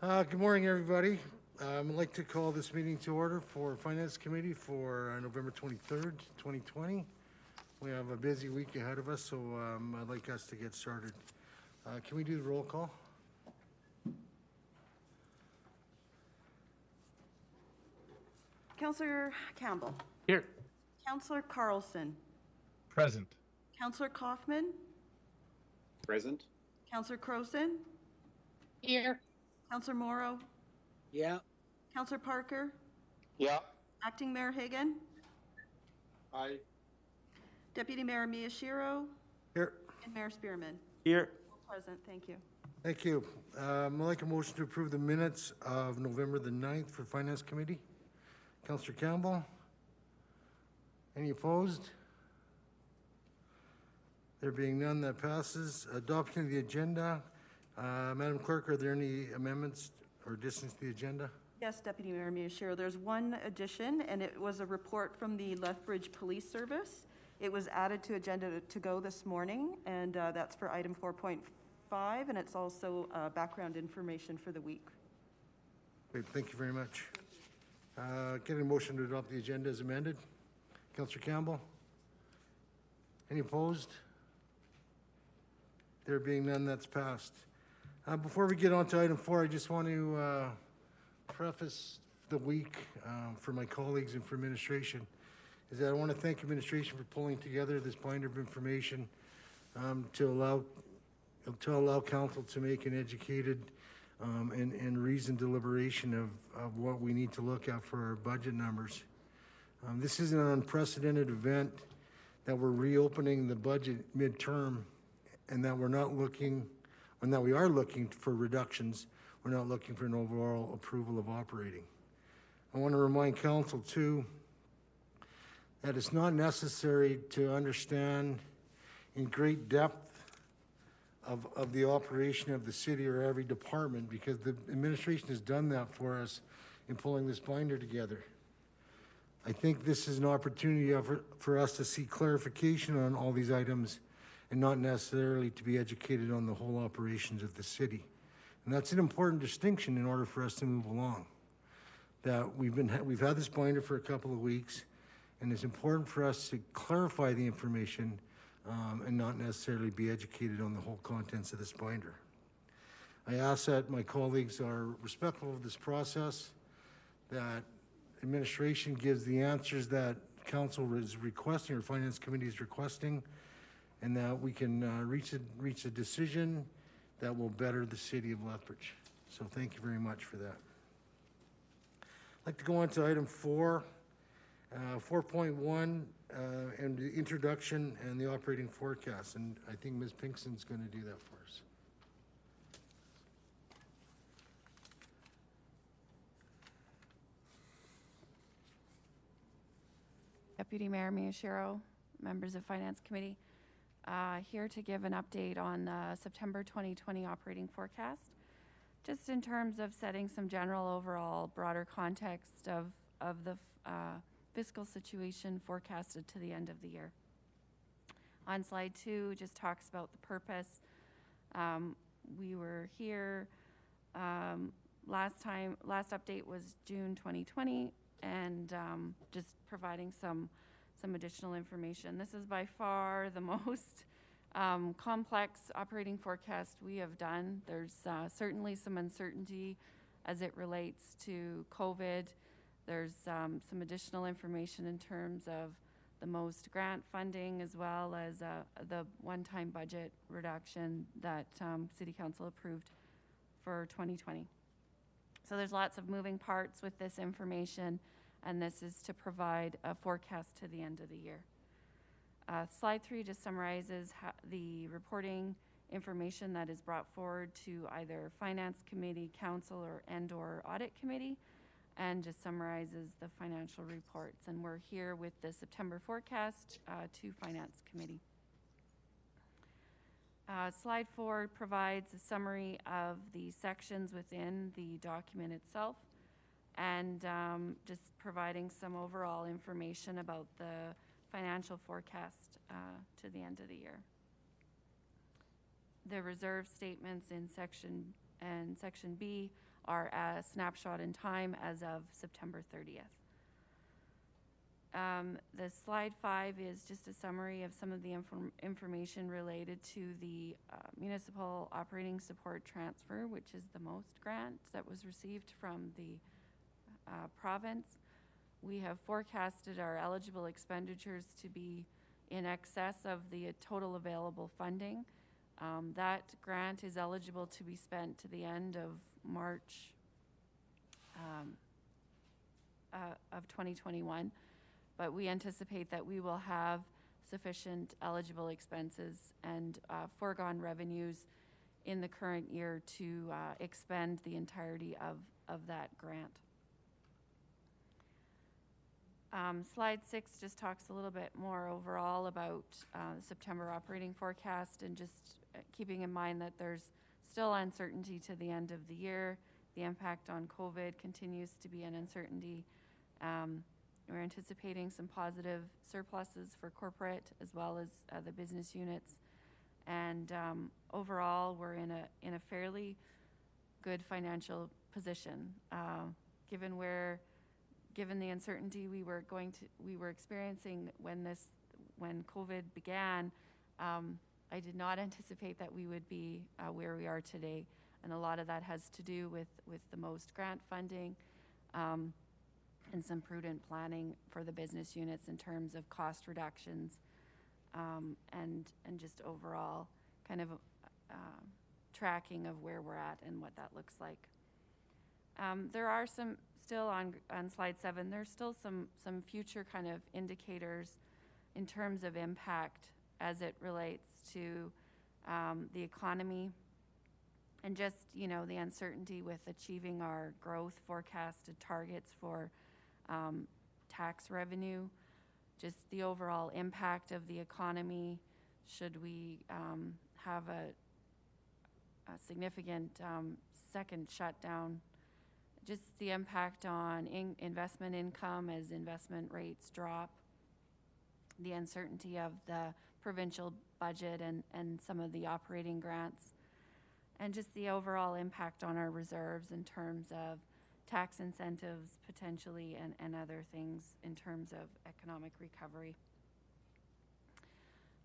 Good morning, everybody. I'd like to call this meeting to order for Finance Committee for November 23rd, 2020. We have a busy week ahead of us, so I'd like us to get started. Can we do the roll call? Councillor Campbell. Here. Councillor Carlson. Present. Councillor Kaufman. Present. Councillor Croson. Here. Councillor Morrow. Yeah. Councillor Parker. Yeah. Acting Mayor Hagan. Aye. Deputy Mayor Miyashiro. Here. And Mayor Spearman. Here. All present. Thank you. Thank you. I'd like a motion to approve the minutes of November the 9th for Finance Committee. Councillor Campbell. Any opposed? There being none, that passes. Adoption of the agenda. Madam Clerk, are there any amendments or additions to the agenda? Yes, Deputy Mayor Miyashiro. There's one addition, and it was a report from the Lethbridge Police Service. It was added to agenda to go this morning, and that's for item 4.5, and it's also background information for the week. Great, thank you very much. Getting a motion to adopt the agenda as amended. Councillor Campbell? Any opposed? There being none, that's passed. Before we get on to item 4, I just want to preface the week for my colleagues and for administration, is that I want to thank administration for pulling together this binder of information to allow council to make an educated and reasoned deliberation of what we need to look at for our budget numbers. This is an unprecedented event that we're reopening the budget midterm, and that we're not looking, and that we are looking for reductions. We're not looking for an overall approval of operating. I want to remind council too that it's not necessary to understand in great depth of the operation of the city or every department, because the administration has done that for us in pulling this binder together. I think this is an opportunity for us to see clarification on all these items and not necessarily to be educated on the whole operations of the city. And that's an important distinction in order for us to move along. That we've had this binder for a couple of weeks, and it's important for us to clarify the information and not necessarily be educated on the whole contents of this binder. I ask that my colleagues are respectful of this process, that administration gives the answers that council is requesting or finance committee is requesting, and that we can reach a decision that will better the city of Lethbridge. So thank you very much for that. I'd like to go on to item 4, 4.1, and the introduction and the operating forecast. And I think Ms. Pinkston's going to do that for us. Deputy Mayor Miyashiro, members of Finance Committee, here to give an update on the September 2020 operating forecast, just in terms of setting some general overall broader context of the fiscal situation forecasted to the end of the year. On slide 2 just talks about the purpose. We were here last update was June 2020, and just providing some additional information. This is by far the most complex operating forecast we have done. There's certainly some uncertainty as it relates to COVID. There's some additional information in terms of the most grant funding, as well as the one-time budget reduction that City Council approved for 2020. So there's lots of moving parts with this information, and this is to provide a forecast to the end of the year. Slide 3 just summarizes the reporting information that is brought forward to either Finance Committee, Council, or Audit Committee, and just summarizes the financial reports. And we're here with the September forecast to Finance Committee. Slide 4 provides a summary of the sections within the document itself, and just providing some overall information about the financial forecast to the end of the year. The reserve statements in Section B are a snapshot in time as of September 30th. The slide 5 is just a summary of some of the information related to the municipal operating support transfer, which is the most grant that was received from the province. We have forecasted our eligible expenditures to be in excess of the total available funding. That grant is eligible to be spent to the end of March of 2021. But we anticipate that we will have sufficient eligible expenses and foregone revenues in the current year to expend the entirety of that grant. Slide 6 just talks a little bit more overall about the September operating forecast, and just keeping in mind that there's still uncertainty to the end of the year. The impact on COVID continues to be an uncertainty. We're anticipating some positive surpluses for corporate as well as the business units. And overall, we're in a fairly good financial position, given the uncertainty we were experiencing when COVID began. I did not anticipate that we would be where we are today, and a lot of that has to do with the most grant funding. And some prudent planning for the business units in terms of cost reductions, and just overall kind of tracking of where we're at and what that looks like. There are some still on slide 7. There's still some future kind of indicators in terms of impact as it relates to the economy, and just the uncertainty with achieving our growth forecasted targets for tax revenue, just the overall impact of the economy should we have a significant second shutdown, just the impact on investment income as investment rates drop, the uncertainty of the provincial budget and some of the operating grants, and just the overall impact on our reserves in terms of tax incentives potentially and other things in terms of economic recovery.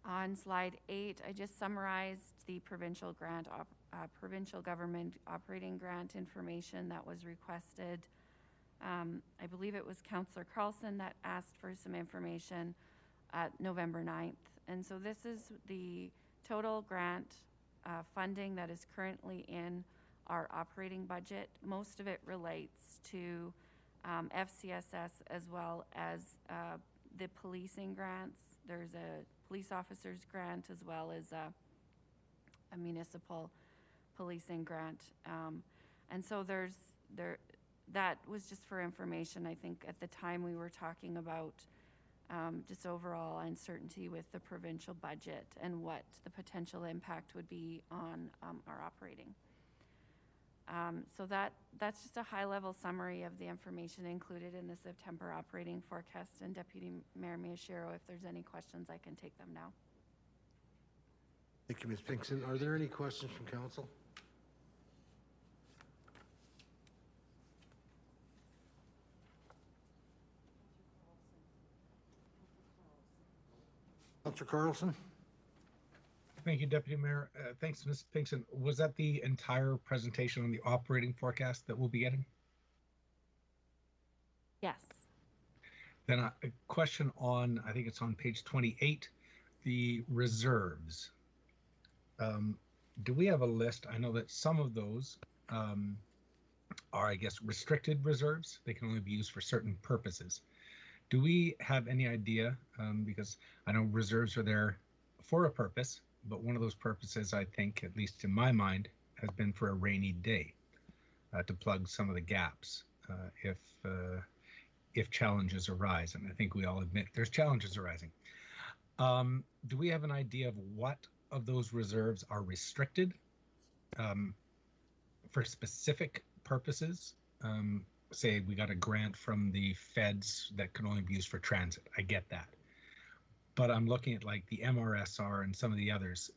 On slide 8, I just summarized the provincial government operating grant information that was requested. I believe it was Councillor Carlson that asked for some information at November 9th. And so this is the total grant funding that is currently in our operating budget. Most of it relates to FCSS as well as the policing grants. There's a police officers grant as well as a municipal policing grant. And so that was just for information. I think at the time we were talking about just overall uncertainty with the provincial budget and what the potential impact would be on our operating. So that's just a high-level summary of the information included in the September operating forecast. And Deputy Mayor Miyashiro, if there's any questions, I can take them now. Thank you, Ms. Pinkston. Are there any questions from council? Councillor Carlson? Thank you, Deputy Mayor. Thanks, Ms. Pinkston. Was that the entire presentation on the operating forecast that we'll be getting? Yes. Then a question on, I think it's on page 28, the reserves. Do we have a list? I know that some of those are, I guess, restricted reserves. They can only be used for certain purposes. Do we have any idea, because I know reserves are there for a purpose, but one of those purposes, I think, at least in my mind, has been for a rainy day, to plug some of the gaps if challenges arise. And I think we all admit there's challenges arising. Do we have an idea of what of those reserves are restricted for specific purposes? Say we got a grant from the feds that can only be used for transit. I get that. But I'm looking at like the MRSR and some of the others.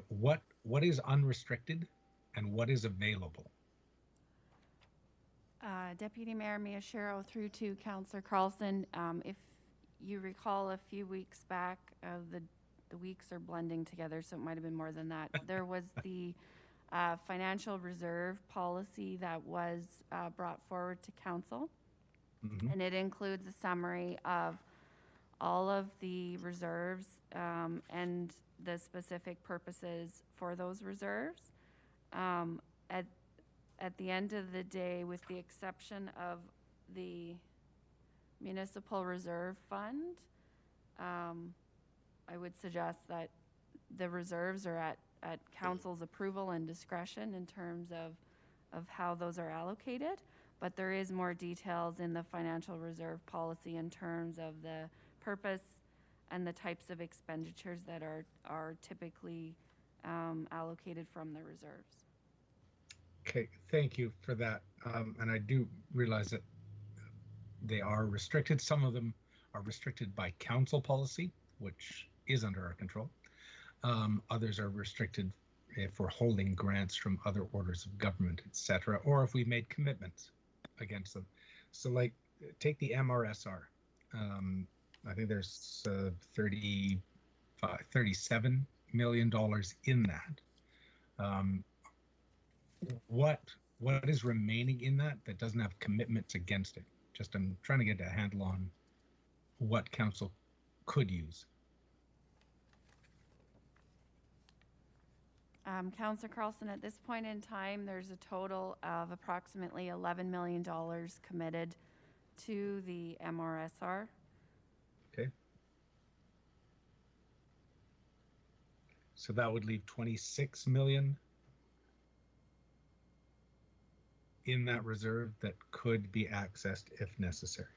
What is unrestricted and what is available? Deputy Mayor Miyashiro through to Councillor Carlson. If you recall, a few weeks back, the weeks are blending together, so it might have been more than that. There was the financial reserve policy that was brought forward to council, and it includes a summary of all of the reserves and the specific purposes for those reserves. At the end of the day, with the exception of the Municipal Reserve Fund, I would suggest that the reserves are at council's approval and discretion in terms of how those are allocated, but there is more details in the financial reserve policy in terms of the purpose and the types of expenditures that are typically allocated from the reserves. Okay, thank you for that. And I do realize that they are restricted. Some of them are restricted by council policy, which is under our control. Others are restricted if we're holding grants from other orders of government, etc., or if we made commitments against them. So like, take the MRSR. I think there's $37 million in that. What is remaining in that doesn't have commitments against it? Just I'm trying to get a handle on what council could use. Councillor Carlson, at this point in time, there's a total of approximately $11 million committed to the MRSR. Okay. So that would leave 26 million in that reserve that could be accessed if necessary.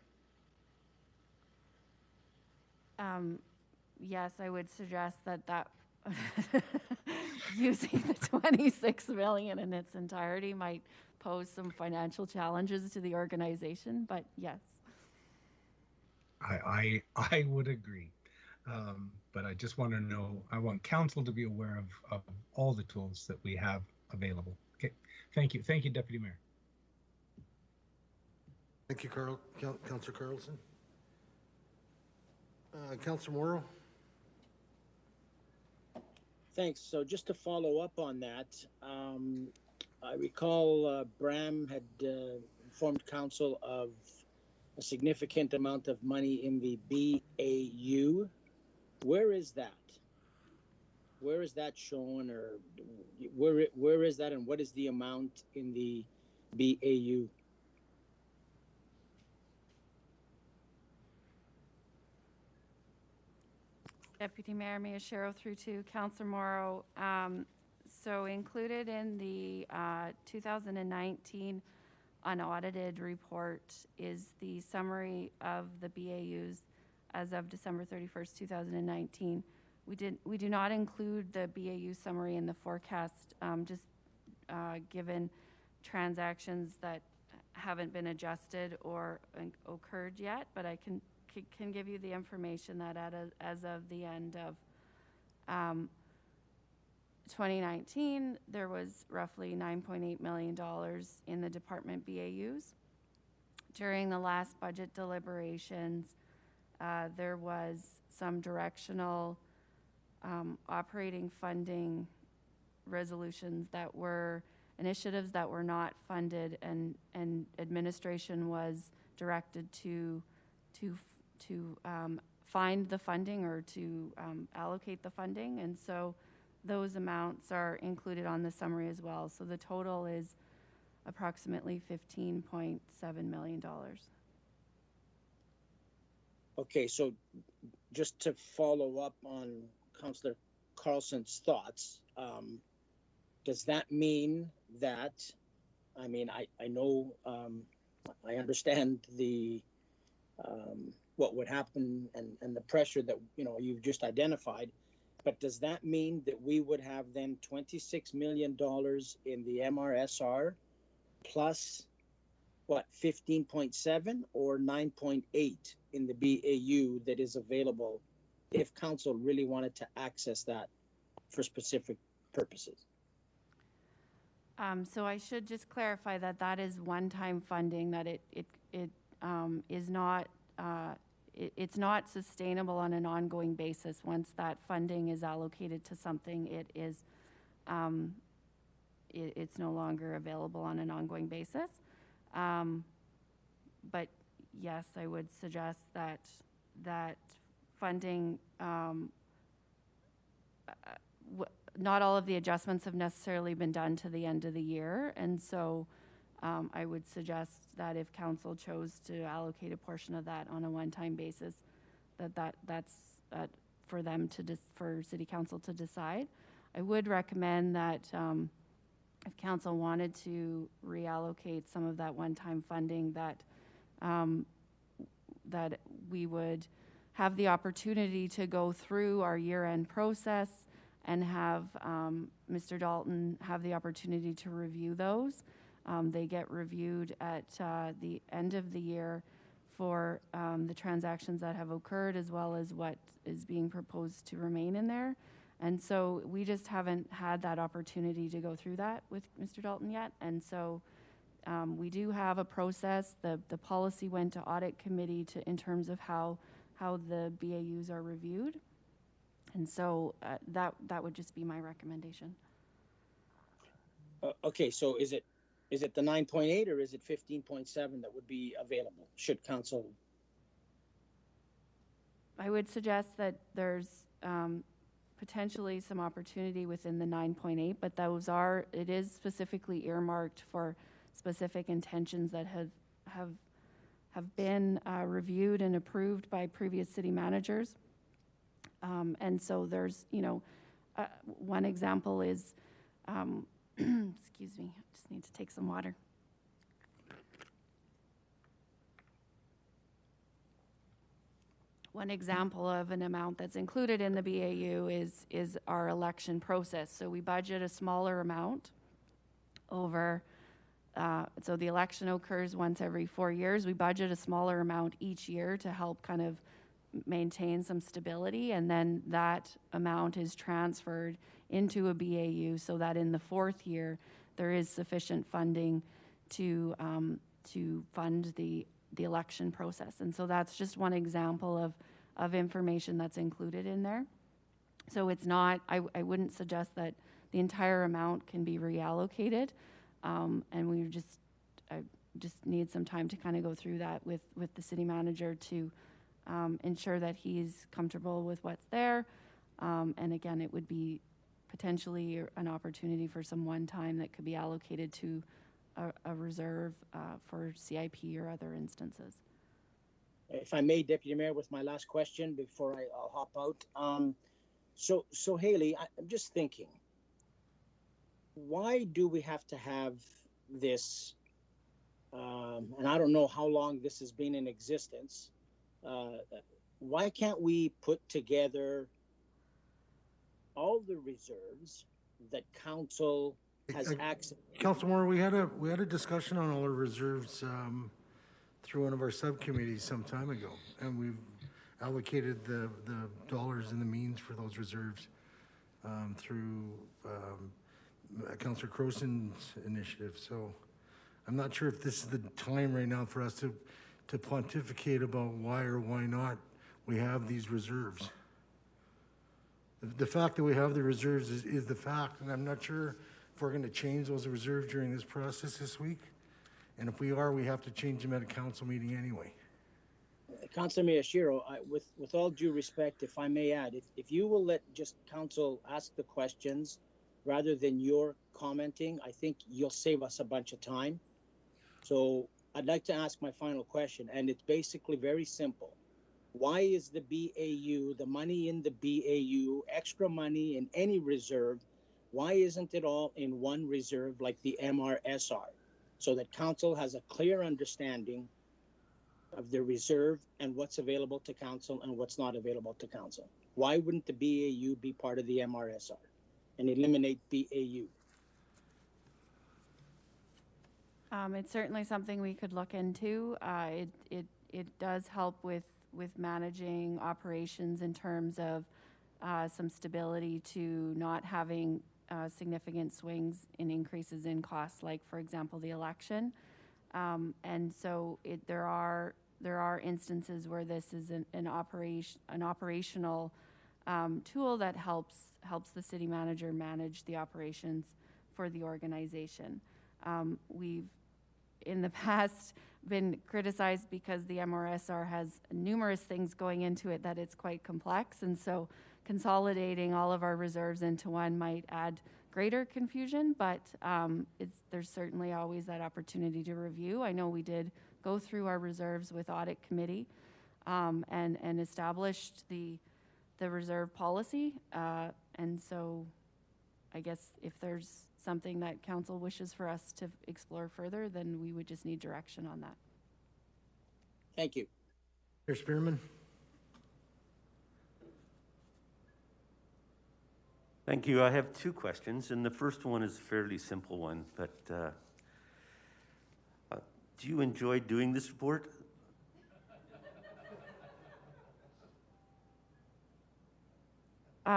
Yes, I would suggest that using the 26 million in its entirety might pose some financial challenges to the organization, but yes. I would agree. But I just want to know, I want council to be aware of all the tools that we have available. Okay, thank you. Thank you, Deputy Mayor. Thank you, Councillor Carlson. Councillor Morrow? Thanks. So just to follow up on that, I recall Bram had informed council of a significant amount of money in the BAU. Where is that? Where is that shown, or where is that, and what is the amount in the BAU? Deputy Mayor Miyashiro through to Councillor Morrow. So included in the 2019 unaudited report is the summary of the BAUs as of December 31st, 2019. We do not include the BAU summary in the forecast, just given transactions that haven't been adjusted or occurred yet, but I can give you the information that as of the end of 2019, there was roughly $9.8 million in the department BAUs. During the last budget deliberations, there was some directional operating funding resolutions that were initiatives that were not funded, and administration was directed to find the funding or to allocate the funding, and so those amounts are included on the summary as well. So the total is approximately $15.7 million. Okay, so just to follow up on Councillor Carlson's thoughts, does that mean that, I mean, I know, I understand the what would happen and the pressure that, you know, you've just identified, but does that mean that we would have then $26 million in the MRSR plus what, 15.7 or 9.8 in the BAU that is available if council really wanted to access that for specific purposes? So I should just clarify that that is one-time funding, that it is not, it's not sustainable on an ongoing basis. Once that funding is allocated to something, it's no longer available on an ongoing basis. But yes, I would suggest that funding, not all of the adjustments have necessarily been done to the end of the year. And so I would suggest that if council chose to allocate a portion of that on a one-time basis, that's for them for city council to decide. I would recommend that if council wanted to reallocate some of that one-time funding, that we would have the opportunity to go through our year-end process and have Mr. Dalton have the opportunity to review those. They get reviewed at the end of the year for the transactions that have occurred, as well as what is being proposed to remain in there. And so we just haven't had that opportunity to go through that with Mr. Dalton yet. And so we do have a process. The policy went to audit committee in terms of how the BAUs are reviewed. And so that would just be my recommendation. Okay, so is it the 9.8 or is it 15.7 that would be available should council? I would suggest that there's potentially some opportunity within the 9.8, but it is specifically earmarked for specific intentions that have been reviewed and approved by previous city managers. And so there's, one example is, excuse me, I just need to take some water. One example of an amount that's included in the BAU is our election process. So we budget a smaller amount over, so the election occurs once every 4 years. We budget a smaller amount each year to help kind of maintain some stability, and then that amount is transferred into a BAU so that in the fourth year there is sufficient funding to fund the election process. And so that's just one example of information that's included in there. So it's not, I wouldn't suggest that the entire amount can be reallocated, and I just need some time to kind of go through that with the city manager to ensure that he's comfortable with what's there. And again, it would be potentially an opportunity for some one time that could be allocated to a reserve for CIP or other instances. If I may, Deputy Mayor, with my last question before I'll hop out. So Haley, I'm just thinking, why do we have to have this, and I don't know how long this has been in existence, why can't we put together all the reserves that council has access? Councilor, we had a discussion on all our reserves through one of our subcommittees some time ago, and we've allocated the dollars and the means for those reserves through Councilor Croson's initiative. So I'm not sure if this is the time right now for us to pontificate about why or why not we have these reserves. The fact that we have the reserves is the fact, and I'm not sure if we're going to change those reserves during this process this week. And if we are, we have to change them at a council meeting anyway. Councilor Miyashiro, with all due respect, if I may add, if you will let just council ask the questions rather than your commenting, I think you'll save us a bunch of time. So I'd like to ask my final question, and it's basically very simple. Why is the BAU, the money in the BAU, extra money in any reserve, why isn't it all in one reserve like the MRSR? So that council has a clear understanding of the reserve and what's available to council and what's not available to council. Why wouldn't the BAU be part of the MRSR and eliminate BAU? It's certainly something we could look into. It does help with managing operations in terms of some stability to not having significant swings in increases in costs, like, for example, the election. And so there are instances where this is an operational tool that helps the city manager manage the operations for the organization. We've in the past been criticized because the MRSR has numerous things going into it that it's quite complex, and so consolidating all of our reserves into one might add greater confusion, but there's certainly always that opportunity to review. I know we did go through our reserves with audit committee and established the reserve policy, and so I guess if there's something that council wishes for us to explore further, then we would just need direction on that. Thank you. Mayor Spearman? Thank you. I have two questions, and the first one is a fairly simple one, but do you enjoy doing this report?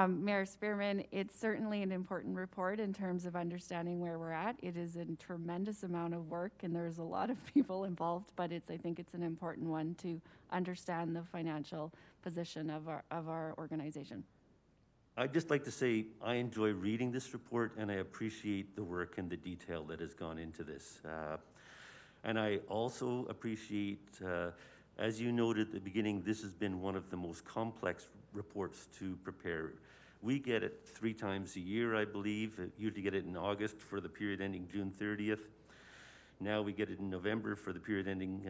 Mayor Spearman, it's certainly an important report in terms of understanding where we're at. It is a tremendous amount of work, and there's a lot of people involved, but I think it's an important one to understand the financial position of our organization. I'd just like to say I enjoy reading this report, and I appreciate the work and the detail that has gone into this. And I also appreciate, as you noted at the beginning, this has been one of the most complex reports to prepare. We get it 3 times a year, I believe. Usually get it in August for the period ending June 30th. Now we get it in November for the period ending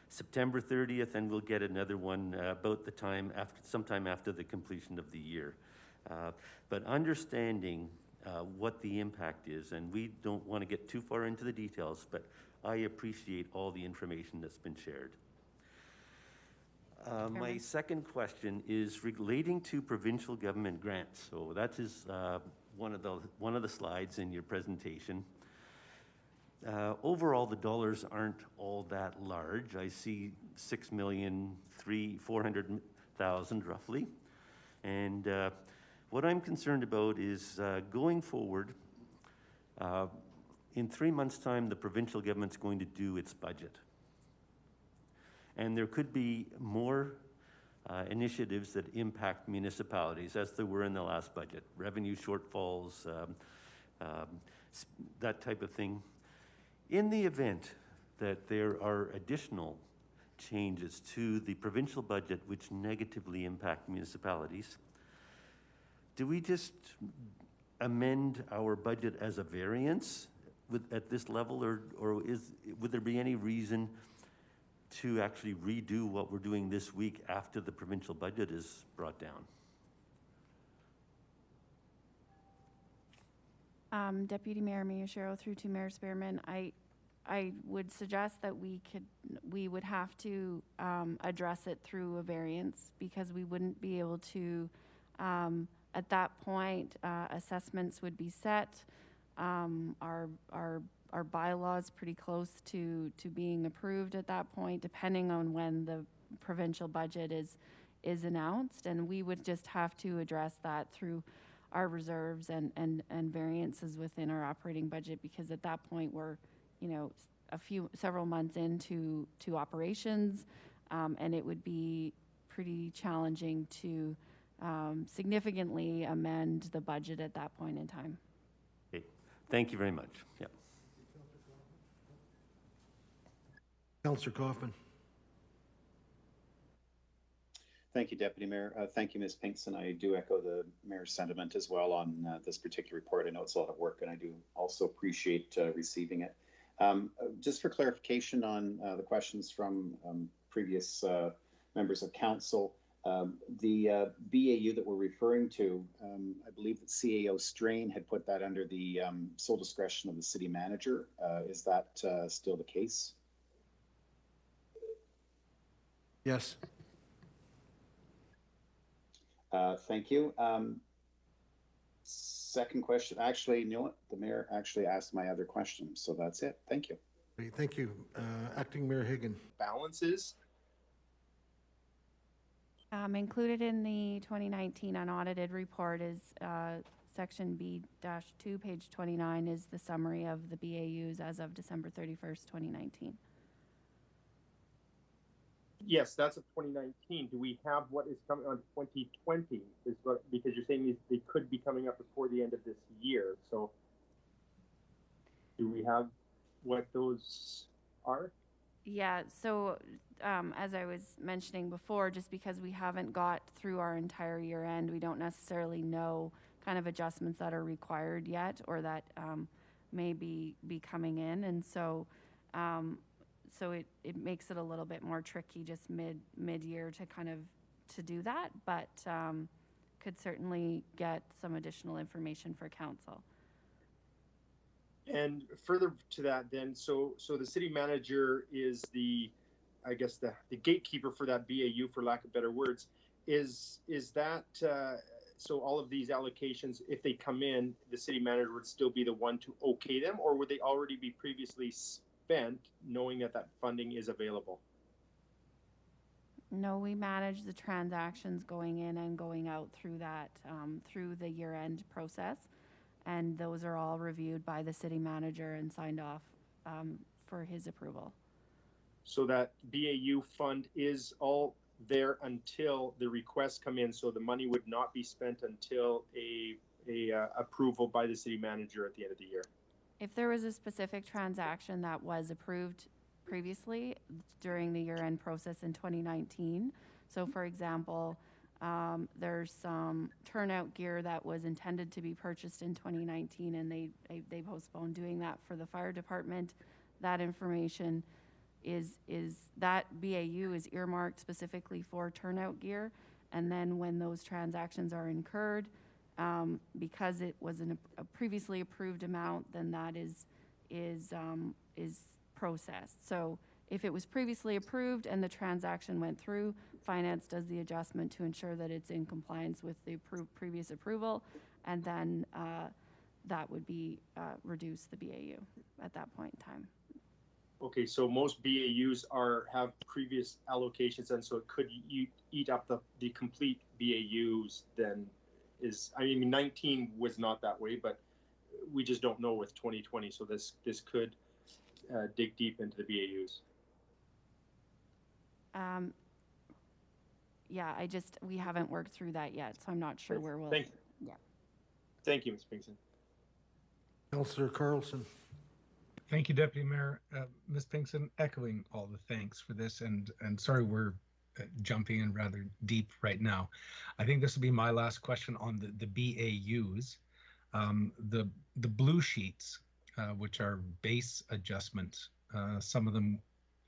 September 30th, and we'll get another one about the time sometime after the completion of the year. But understanding what the impact is, and we don't want to get too far into the details, but I appreciate all the information that's been shared. My second question is relating to provincial government grants. So that is one of the slides in your presentation. Overall, the dollars aren't all that large. I see $6,400,000 roughly, and what I'm concerned about is going forward. In 3 months' time, the provincial government's going to do its budget. And there could be more initiatives that impact municipalities, as there were in the last budget, revenue shortfalls, that type of thing. In the event that there are additional changes to the provincial budget which negatively impact municipalities, do we just amend our budget as a variance at this level, or would there be any reason to actually redo what we're doing this week after the provincial budget is brought down? Deputy Mayor Miyashiro, through to Mayor Spearman, I would suggest that we would have to address it through a variance, because we wouldn't be able to, at that point, assessments would be set. Our bylaws pretty close to being approved at that point, depending on when the provincial budget is announced, and we would just have to address that through our reserves and variances within our operating budget, because at that point we're, several months into operations, and it would be pretty challenging to significantly amend the budget at that point in time. Okay. Thank you very much. Yeah. Councillor Kaufman? Thank you, Deputy Mayor. Thank you, Ms. Pinkson. I do echo the Mayor's sentiment as well on this particular report. I know it's a lot of work, and I do also appreciate receiving it. Just for clarification on the questions from previous members of council, the BAU that we're referring to, I believe that CAO Strain had put that under the sole discretion of the city manager. Is that still the case? Yes. Thank you. Second question, actually, you know what? The mayor actually asked my other question, so that's it. Thank you. Great, thank you. Acting Mayor Higgin? Balances? Included in the 2019 unaudited report is section B-2, page 29 is the summary of the BAUs as of December 31st, 2019. Yes, that's of 2019. Do we have what is coming on 2020? Is what, because you're saying they could be coming up before the end of this year. So do we have what those are? Yeah, so as I was mentioning before, just because we haven't got through our entire year end, we don't necessarily know kind of adjustments that are required yet or that may be coming in. And so it makes it a little bit more tricky just mid-year to kind of to do that, but could certainly get some additional information for council. And further to that, then, so the city manager is I guess the gatekeeper for that BAU, for lack of better words. Is that so? All of these allocations, if they come in, the city manager would still be the one to okay them, or would they already be previously spent, knowing that funding is available? No, we manage the transactions going in and going out through that through the year-end process. And those are all reviewed by the city manager and signed off for his approval. So that BAU fund is all there until the requests come in. So the money would not be spent until a approval by the city manager at the end of the year. If there was a specific transaction that was approved previously during the year-end process in 2019, so for example, there's some turnout gear that was intended to be purchased in 2019 and they postponed doing that for the fire department. That information is that BAU is earmarked specifically for turnout gear. And then when those transactions are incurred, because it was a previously approved amount, then that is processed. So if it was previously approved and the transaction went through, finance does the adjustment to ensure that it's in compliance with the previous approval, and then that would be reduce the BAU at that point in time. Okay, so most BAUs have previous allocations, and so it could eat up the complete BAUs. Then I mean, 19 was not that way, but we just don't know with 2020. So this could dig deep into the BAUs. Yeah, we haven't worked through that yet, so I'm not sure where we'll. Thank you. Yeah. Thank you, Ms. Pinkston. Councillor Carlson. Thank you, Deputy Mayor. Ms. Pinkston, echoing all the thanks for this, and sorry we're jumping in rather deep right now. I think this will be my last question on the BAUs. The blue sheets, which are base adjustments, some of them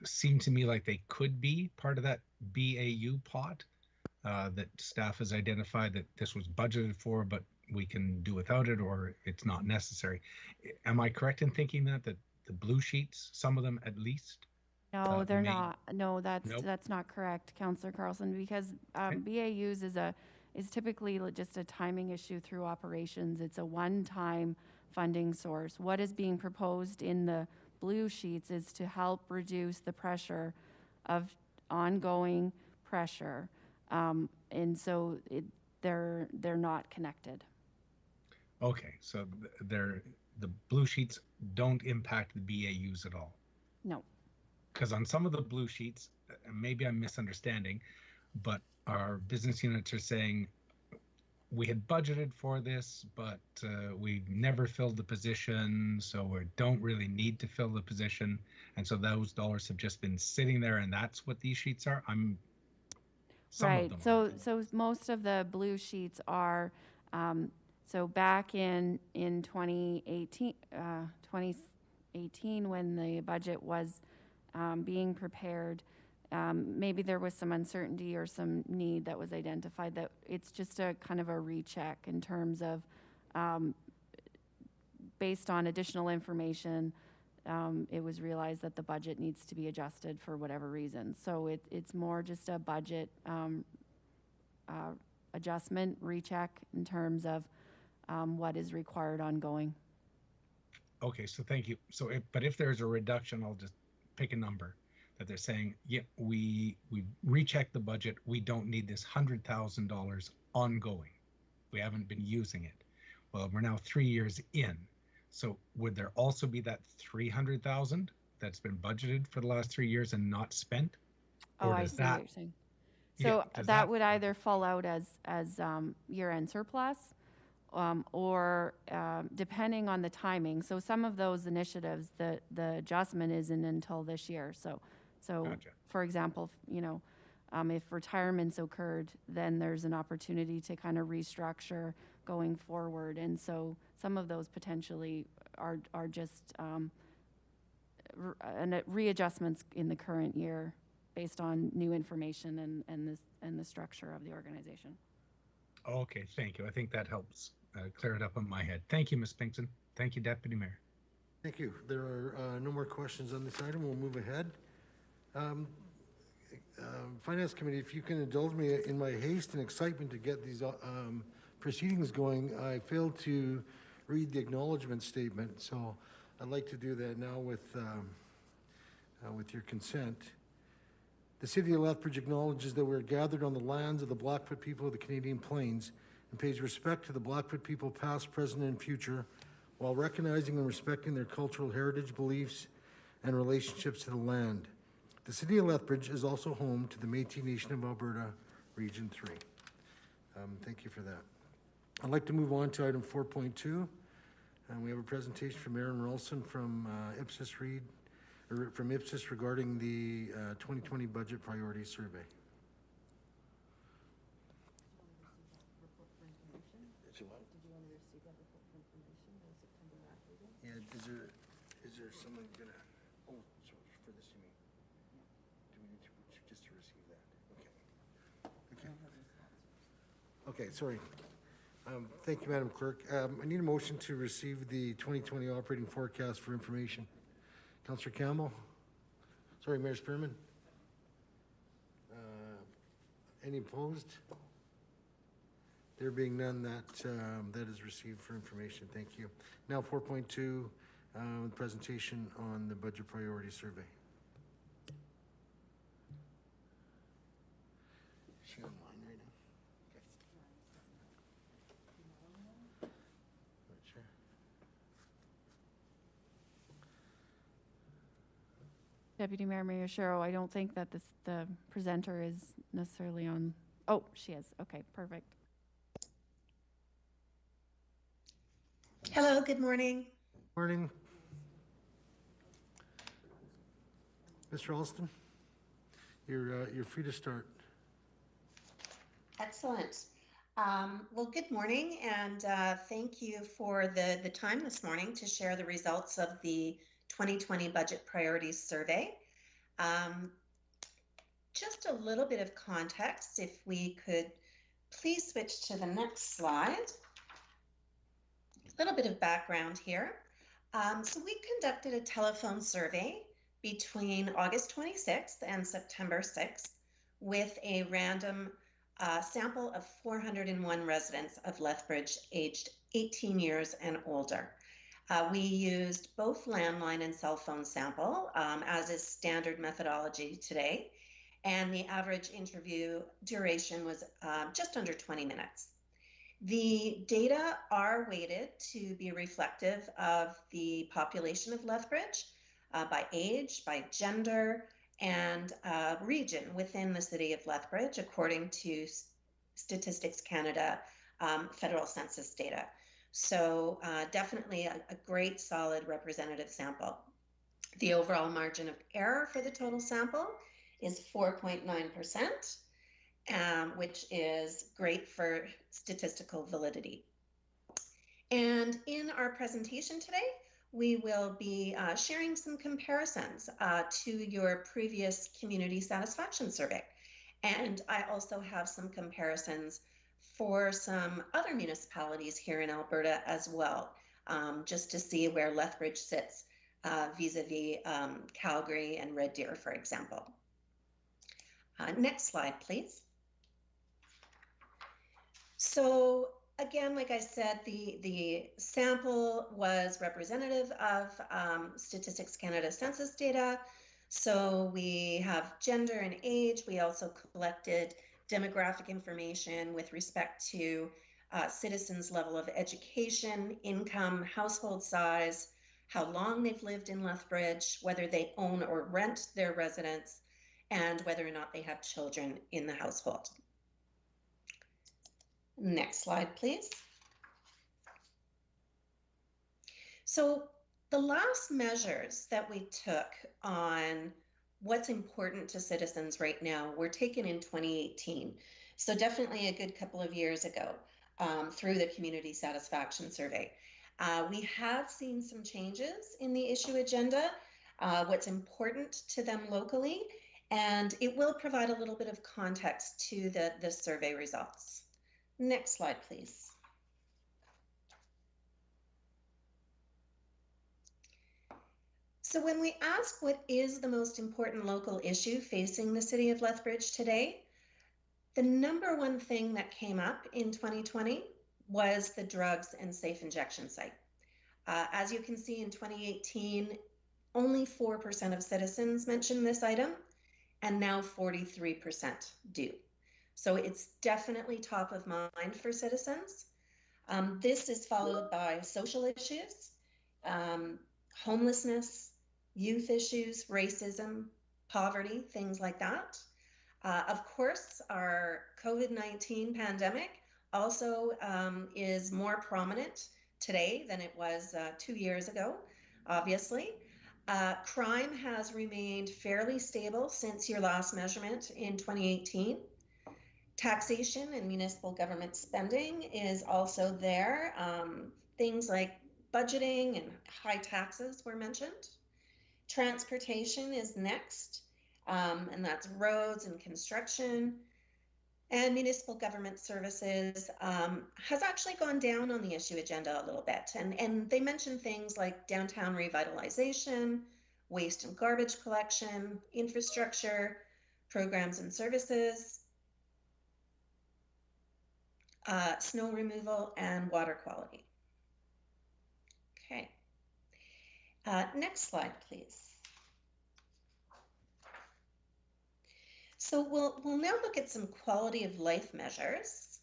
seem to me like they could be part of that BAU pot that staff has identified that this was budgeted for, but we can do without it, or it's not necessary. Am I correct in thinking that the blue sheets, some of them at least? No, they're not. No, that's not correct, Councillor Carlson, because BAUs is typically just a timing issue through operations. It's a one-time funding source. What is being proposed in the blue sheets is to help reduce the pressure of ongoing pressure, and so they're not connected. Okay, so the blue sheets don't impact the BAUs at all. No. Because on some of the blue sheets, maybe I'm misunderstanding, but our business units are saying we had budgeted for this, but we never filled the position, so we don't really need to fill the position, and so those dollars have just been sitting there, and that's what these sheets are. Right. So most of the blue sheets are. So back in 2018, when the budget was being prepared, maybe there was some uncertainty or some need that was identified, that it's just a kind of a recheck in terms of based on additional information, it was realized that the budget needs to be adjusted for whatever reason. So it's more just a budget adjustment, recheck in terms of what is required ongoing. Okay, so thank you. So but if there's a reduction, I'll just pick a number that they're saying, yeah, we rechecked the budget. We don't need this $100,000 ongoing. We haven't been using it. well, we're now 3 years in. So would there also be that 300,000 that's been budgeted for the last 3 years and not spent? Oh, Or I does see what that, you're saying. yeah, So does that that, would either fall out as year-end surplus, or depending on the timing. So some of those initiatives, the adjustment isn't until this year. So Gotcha. for example, if retirements occurred, then there's an opportunity to kind of restructure going forward. And so some of those potentially are just readjustments in the current year based on new information and the structure of the organization. Okay, thank you. I think that helps clear it up in my head. Thank you, Ms. Pinkston. Thank you, Deputy Mayor. Thank you. There are no more questions on this item. We'll move ahead. Finance Committee, if you can indulge me in my haste and excitement to get these proceedings going, I failed to read the acknowledgement statement, so I'd like to do that now with your consent. The City of Lethbridge acknowledges that we're gathered on the lands of the Blackfoot people of the Canadian Plains and pays respect to the Blackfoot people past, present, and future, while recognizing and respecting their cultural heritage, beliefs, and relationships to the land. The City of Lethbridge is also home to the Métis Nation of Alberta, Region 3. Thank you for that. I'd like to move on to item 4.2. We have a presentation from Aaron Rolson from Ipsos regarding the 2020 Budget Priorities Survey. Yeah, is there someone gonna, oh, so for this you mean? Do we need to, just to receive that? Okay. Okay, sorry. Thank you, Madam Clerk. I need a motion to receive the 2020 operating forecast for information. Councillor Campbell? Sorry, Mayor Spearman? Any opposed? There being none, that is received for information. Thank you. Now 4.2, presentation on the Budget Priority Survey. Is she online right now? Okay. Not sure. Deputy Mayor Mayashiro, I don't think that the presenter is necessarily on. Oh, she is. Okay, perfect. Hello, good morning. Morning. Mr. Alston, you're free to start. Excellent. Well, good morning, and thank you for the time this morning to share the results of the 2020 Budget Priorities Survey. Just a little bit of context, if we could please switch to the next slide. A little bit of background here. So we conducted a telephone survey between August 26th and September 6th with a random sample of 401 residents of Lethbridge aged 18 years and older. We used both landline and cell phone sample, as is standard methodology today, and the average interview duration was just under 20 minutes. The data are weighted to be reflective of the population of Lethbridge by age, by gender, and region within the city of Lethbridge, according to Statistics Canada federal census data. So definitely a great solid representative sample. The overall margin of error for the total sample is 4.9%. Which is great for statistical validity. And in our presentation today, we will be sharing some comparisons to your previous community satisfaction survey. And I also have some comparisons for some other municipalities here in Alberta as well, just to see where Lethbridge sits vis-a-vis Calgary and Red Deer, for example. Next slide, please. So again, like I said, the sample was representative of Statistics Canada census data. So we have gender and age. We also collected demographic information with respect to citizens' level of education, income, household size, how long they've lived in Lethbridge, whether they own or rent their residence, and whether or not they have children in the household. Next slide, please. So the last measures that we took on what's important to citizens right now were taken in 2018. So definitely a good couple of years ago through the Community Satisfaction Survey. We have seen some changes in the issue agenda, what's important to them locally, and it will provide a little bit of context to the survey results. Next slide, please. So when we ask what is the most important local issue facing the city of Lethbridge today, the number one thing that came up in 2020 was the drugs and safe injection site. As you can see in 2018, only 4% of citizens mentioned this item, and now 43% do. So it's definitely top of mind for citizens. This is followed by social issues, homelessness, youth issues, racism, poverty, things like that. Of course, our COVID-19 pandemic also is more prominent today than it was 2 years ago, obviously. Crime has remained fairly stable since your last measurement in 2018. Taxation and municipal government spending is also there. Things like budgeting and high taxes were mentioned. Transportation is next, and that's roads and construction. And municipal government services has actually gone down on the issue agenda a little bit. And they mention things like downtown revitalization, waste and garbage collection, infrastructure, programs and services, snow removal, and water quality. Okay. Next slide, please. So we'll now look at some quality of life measures,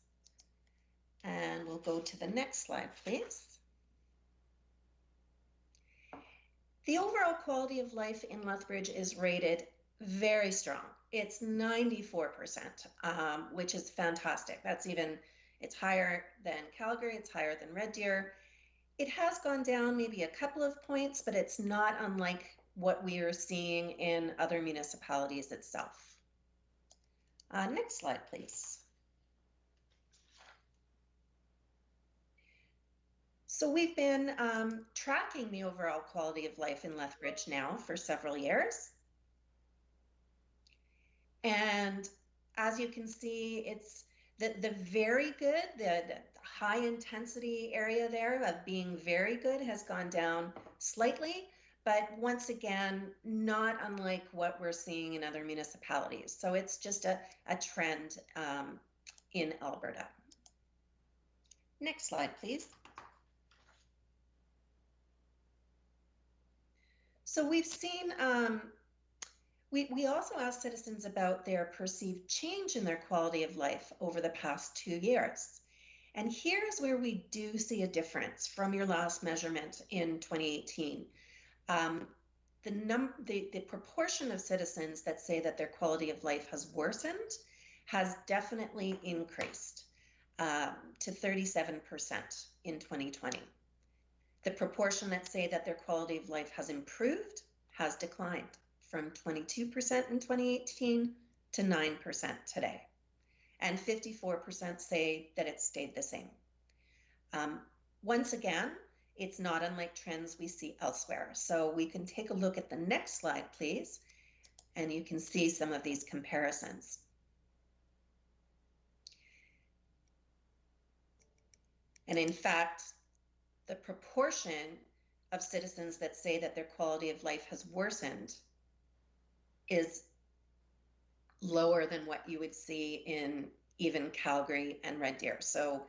and we'll go to the next slide, please. The overall quality of life in Lethbridge is rated very strong. It's 94%, which is fantastic. It's higher than Calgary, it's higher than Red Deer. It has gone down maybe a couple of points, but it's not unlike what we are seeing in other municipalities itself. Next slide, please. So we've been tracking the overall quality of life in Lethbridge now for several years. And as you can see, it's the very good, the high intensity area there of being very good has gone down slightly, but once again, not unlike what we're seeing in other municipalities. So it's just a trend in Alberta. Next slide, please. So we've seen, we also asked citizens about their perceived change in their quality of life over the past 2 years. And here's where we do see a difference from your last measurement in 2018. The proportion of citizens that say that their quality of life has worsened has definitely increased to 37% in 2020. The proportion that say that their quality of life has improved has declined from 22% in 2018 to 9% today. And 54% say that it's stayed the same. Once again, it's not unlike trends we see elsewhere. So we can take a look at the next slide, please, and you can see some of these comparisons. And in fact, the proportion of citizens that say that their quality of life has worsened is lower than what you would see in even Calgary and Red Deer. So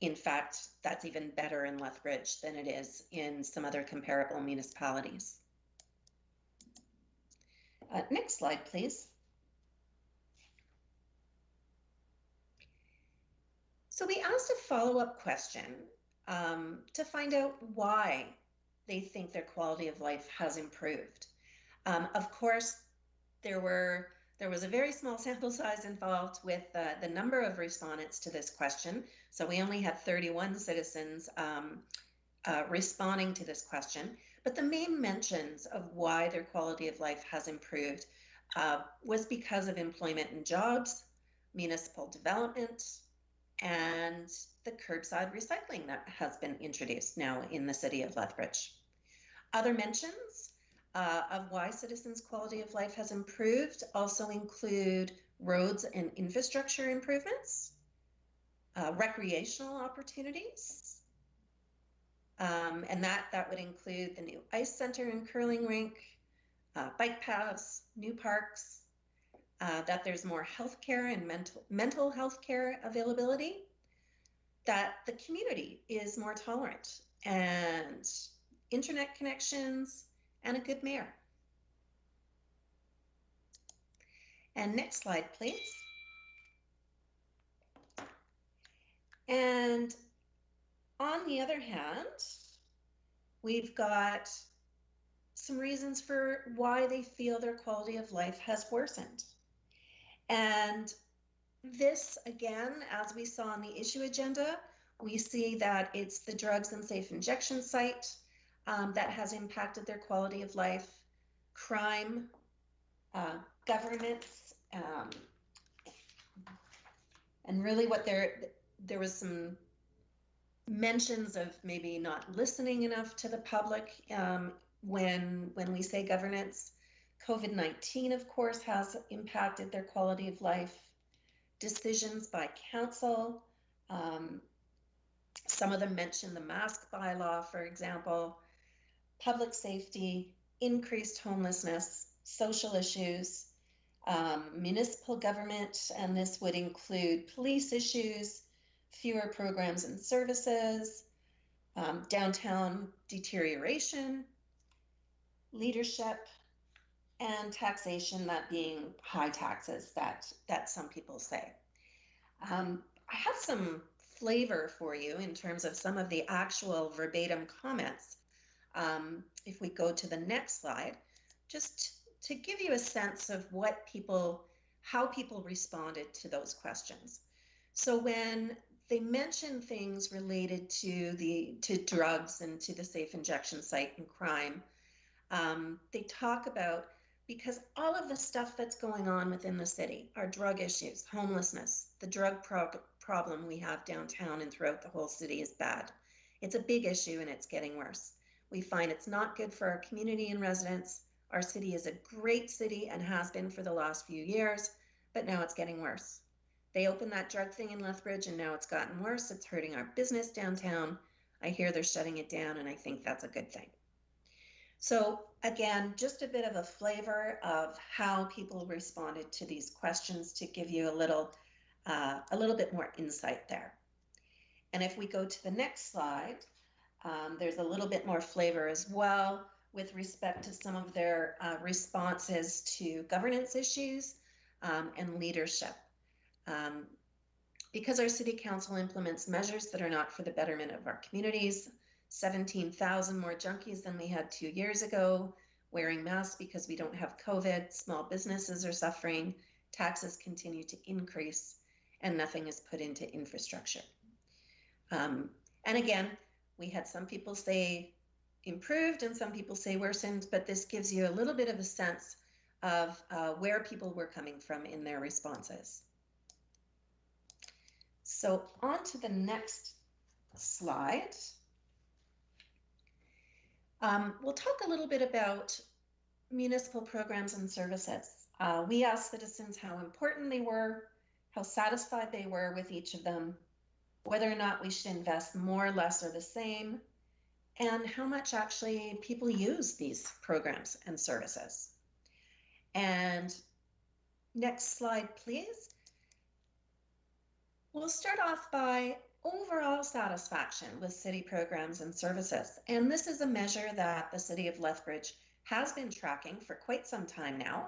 in fact, that's even better in Lethbridge than it is in some other comparable municipalities. Next slide, please. So we asked a follow-up question to find out why they think their quality of life has improved. Of course, there was a very small sample size involved with the number of respondents to this question. So we only had 31 citizens responding to this question. But the main mentions of why their quality of life has improved was because of employment and jobs, municipal development, and the curbside recycling that has been introduced now in the city of Lethbridge. Other mentions of why citizens' quality of life has improved also include roads and infrastructure improvements, recreational opportunities, and that would include the new ice center and curling rink, bike paths, new parks, that there's more healthcare and mental health care availability, that the community is more tolerant, and internet connections, and a good mayor. And next slide, please. And on the other hand, we've got some reasons for why they feel their quality of life has worsened. And this, again, as we saw on the issue agenda, we see that it's the drugs and safe injection site that has impacted their quality of life, crime, governance, and really what there was some mentions of maybe not listening enough to the public when we say governance. COVID-19, of course, has impacted their quality of life. Decisions by council. Some of them mention the mask bylaw, for example, public safety, increased homelessness, social issues, municipal government, and this would include police issues, fewer programs and services, downtown deterioration, leadership, and taxation, that being high taxes that some people say. I have some flavor for you in terms of some of the actual verbatim comments. If we go to the next slide, just to give you a sense of how people responded to those questions. So when they mention things related to drugs and to the safe injection site and crime, they talk about, because all of the stuff that's going on within the city, our drug issues, homelessness, the drug problem we have downtown and throughout the whole city is bad. It's a big issue and it's getting worse. We find it's not good for our community and residents. Our city is a great city and has been for the last few years, but now it's getting worse. They opened that drug thing in Lethbridge and now it's gotten worse. It's hurting our business downtown. I hear they're shutting it down and I think that's a good thing. So again, just a bit of a flavor of how people responded to these questions to give you a little bit more insight there. And if we go to the next slide, there's a little bit more flavor as well with respect to some of their responses to governance issues and leadership. Because our city council implements measures that are not for the betterment of our communities, 17,000 more junkies than we had 2 years ago, wearing masks because we don't have COVID, small businesses are suffering, taxes continue to increase, and nothing is put into infrastructure. And again, we had some people say improved and some people say worsened, but this gives you a little bit of a sense of where people were coming from in their responses. So on to the next slide. We'll talk a little bit about municipal programs and services. We asked citizens how important they were, how satisfied they were with each of them, whether or not we should invest more, less, or the same, and how much actually people use these programs and services. And next slide, please. We'll start off by overall satisfaction with city programs and services. And this is a measure that the city of Lethbridge has been tracking for quite some time now.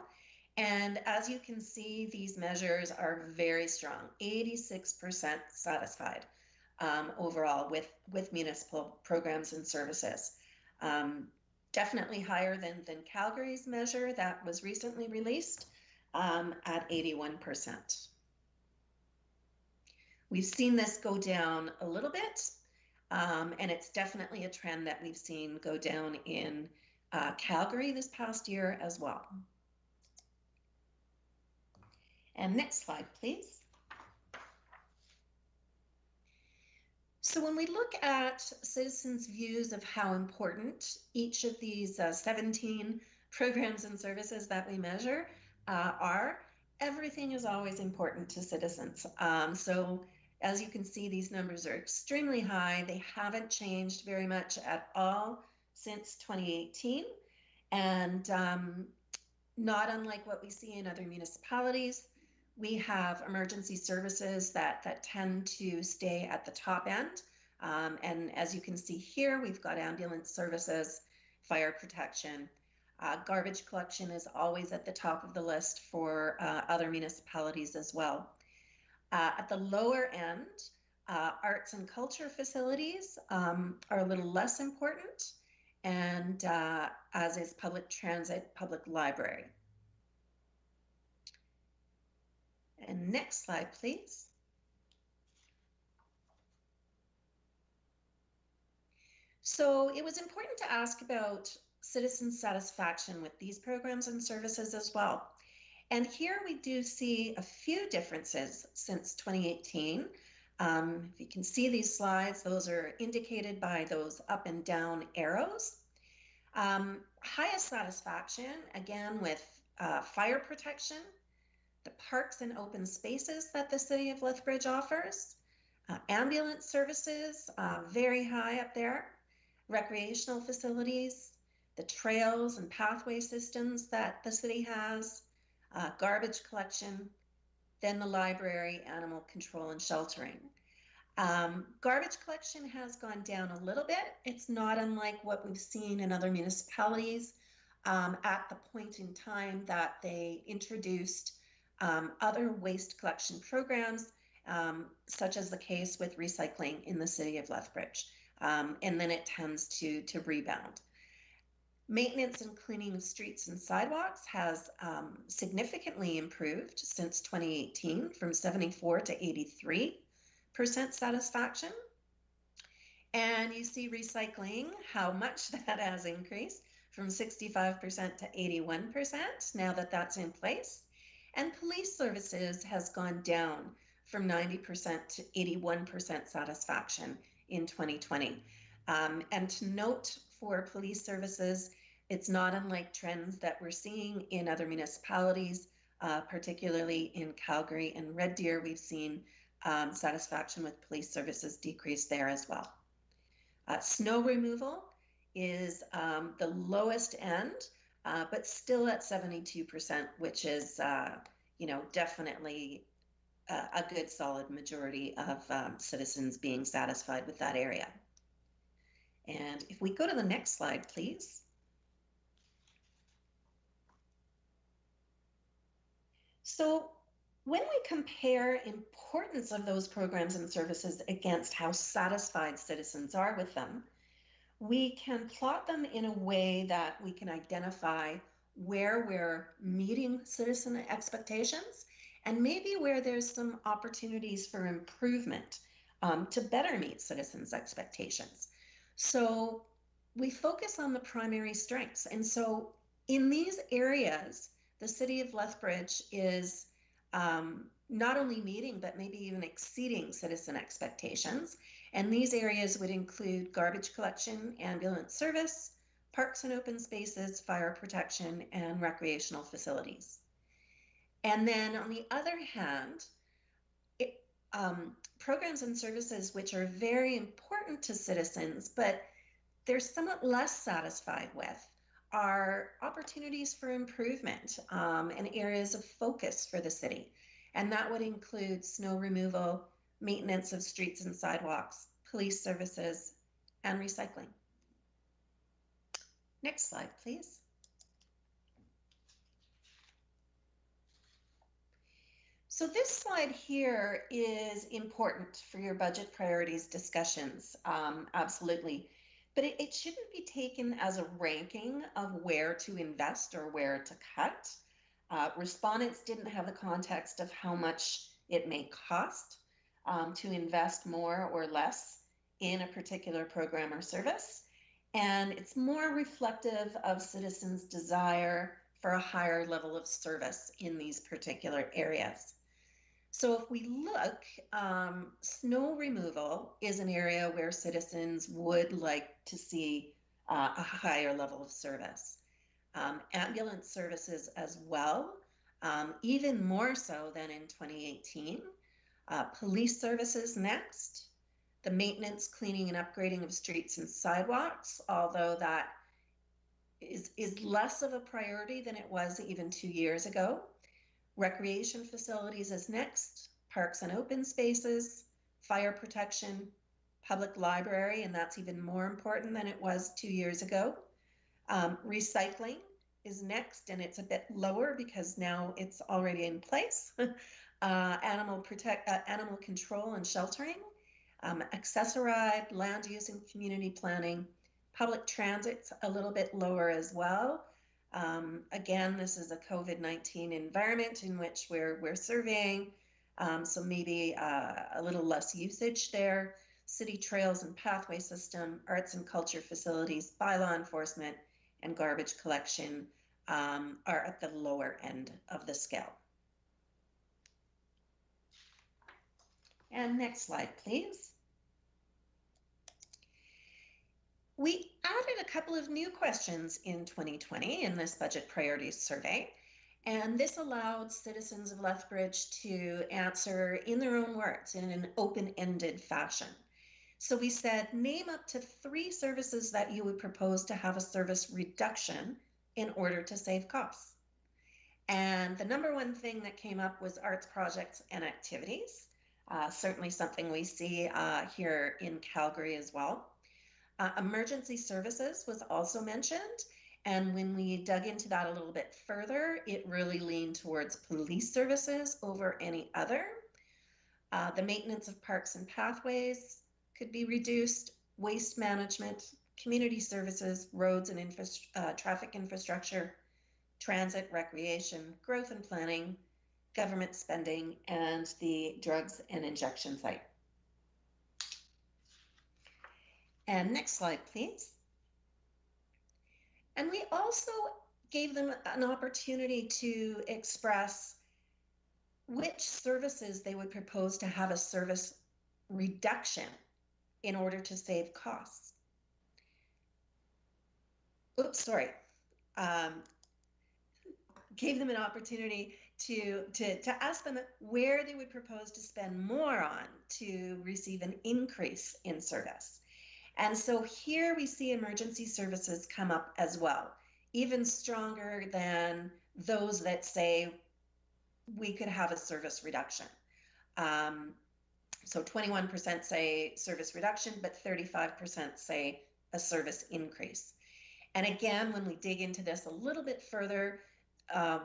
And as you can see, these measures are very strong, 86% satisfied overall with municipal programs and services. Definitely higher than Calgary's measure that was recently released at 81%. We've seen this go down a little bit, and it's definitely a trend that we've seen go down in Calgary this past year as well. And next slide, please. So when we look at citizens' views of how important each of these 17 programs and services that we measure are, everything is always important to citizens. So as you can see, these numbers are extremely high. They haven't changed very much at all since 2018. And not unlike what we see in other municipalities, we have emergency services that tend to stay at the top end. And as you can see here, we've got ambulance services, fire protection. Garbage collection is always at the top of the list for other municipalities as well. At the lower end, arts and culture facilities are a little less important, and as is public transit, public library. And next slide, please. So it was important to ask about citizen satisfaction with these programs and services as well. And here we do see a few differences since 2018. If you can see these slides, those are indicated by those up and down arrows. Highest satisfaction, again, with fire protection, the parks and open spaces that the City of Lethbridge offers, ambulance services, very high up there, recreational facilities, the trails and pathway systems that the city has, garbage collection, then the library, animal control and sheltering. Garbage collection has gone down a little bit. It's not unlike what we've seen in other municipalities at the point in time that they introduced other waste collection programs, such as the case with recycling in the City of Lethbridge. And then it tends to rebound. Maintenance and cleaning of streets and sidewalks has significantly improved since 2018 from 74 to 83% satisfaction. And you see recycling, how much that has increased from 65% to 81% now that that's in place. And police services has gone down from 90% to 81% satisfaction in 2020. And to note for police services, it's not unlike trends that we're seeing in other municipalities, particularly in Calgary and Red Deer. We've seen satisfaction with police services decrease there as well. Snow removal is the lowest end, but still at 72%, which is, definitely a good solid majority of citizens being satisfied with that area. And if we go to the next slide, please. So when we compare importance of those programs and services against how satisfied citizens are with them, we can plot them in a way that we can identify where we're meeting citizen expectations and maybe where there's some opportunities for improvement to better meet citizens' expectations. So we focus on the primary strengths. And so in these areas, the City of Lethbridge is not only meeting, but maybe even exceeding citizen expectations. And these areas would include garbage collection, ambulance service, parks and open spaces, fire protection, and recreational facilities. And then on the other hand, programs and services which are very important to citizens, but they're somewhat less satisfied with, are opportunities for improvement and areas of focus for the city. And that would include snow removal, maintenance of streets and sidewalks, police services, and recycling. Next slide, please. So this slide here is important for your budget priorities discussions, absolutely. But it shouldn't be taken as a ranking of where to invest or where to cut. Respondents didn't have the context of how much it may cost to invest more or less in a particular program or service. And it's more reflective of citizens' desire for a higher level of service in these particular areas. So if we look, snow removal is an area where citizens would like to see a higher level of service. Ambulance services as well, even more so than in 2018. Police services next. The maintenance, cleaning, and upgrading of streets and sidewalks, although that is less of a priority than it was even 2 years ago. Recreation facilities is next, parks and open spaces, fire protection, public library, and that's even more important than it was 2 years ago. Recycling is next, and it's a bit lower because now it's already in place. Animal control and sheltering, accessoride, land use and community planning, public transit's a little bit lower as well. Again, this is a COVID-19 environment in which we're surveying, so maybe a little less usage there. City trails and pathway system, arts and culture facilities, bylaw enforcement, and garbage collection are at the lower end of the scale. And next slide, please. We added a couple of new questions in 2020 in this budget priorities survey, and this allowed citizens of Lethbridge to answer in their own words in an open-ended fashion. So we said, name up to 3 services that you would propose to have a service reduction in order to save costs. And the number one thing that came up was arts projects and activities, certainly something we see here in Calgary as well. Emergency services was also mentioned, and when we dug into that a little bit further, it really leaned towards police services over any other. The maintenance of parks and pathways could be reduced, waste management, community services, roads and traffic infrastructure, transit, recreation, growth and planning, government spending, and the drugs and injection site. And next slide, please. And we also gave them an opportunity to express which services they would propose to have a service reduction in order to save costs. Oops, sorry. Gave them an opportunity to ask them where they would propose to spend more on to receive an increase in service. And so here we see emergency services come up as well, even stronger than those that say we could have a service reduction. So 21% say service reduction, but 35% say a service increase. And again, when we dig into this a little bit further